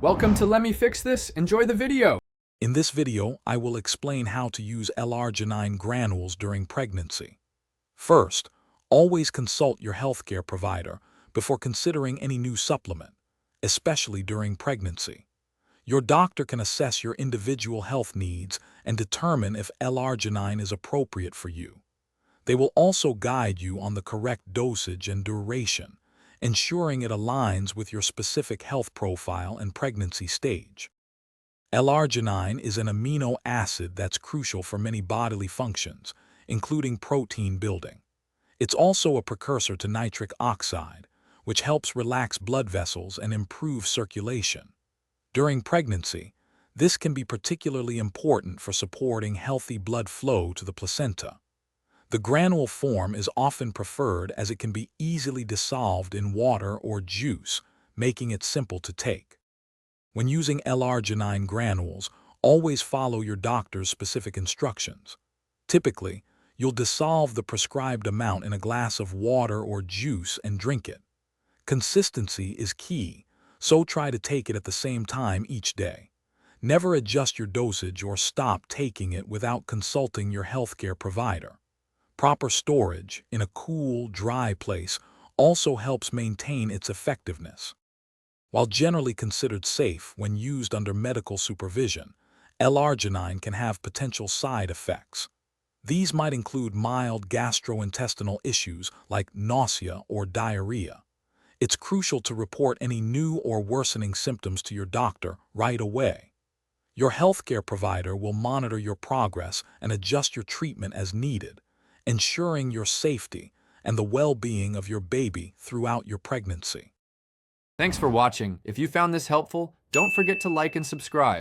Welcome to Let Me Fix This. Enjoy the video. In this video, I will explain how to use L-arginine granules during pregnancy. First, always consult your healthcare provider before considering any new supplement, especially during pregnancy. Your doctor can assess your individual health needs and determine if L-arginine is appropriate for you. They will also guide you on the correct dosage and duration, ensuring it aligns with your specific health profile and pregnancy stage. L-arginine is an amino acid that's crucial for many bodily functions, including protein building. It's also a precursor to nitric oxide, which helps relax blood vessels and improve circulation. During pregnancy, this can be particularly important for supporting healthy blood flow to the placenta. The granule form is often preferred as it can be easily dissolved in water or juice, making it simple to take. When using L-arginine granules, always follow your doctor's specific instructions. Typically, you'll dissolve the prescribed amount in a glass of water or juice and drink it. Consistency is key, so try to take it at the same time each day. Never adjust your dosage or stop taking it without consulting your healthcare provider. Proper storage in a cool, dry place also helps maintain its effectiveness. While generally considered safe when used under medical supervision, L-arginine can have potential side effects. These might include mild gastrointestinal issues like nausea or diarrhea. It's crucial to report any new or worsening symptoms to your doctor right away. Your healthcare provider will monitor your progress and adjust your treatment as needed, ensuring your safety and the well-being of your baby throughout your pregnancy. Thanks for watching. If you found this helpful, don't forget to like and subscribe.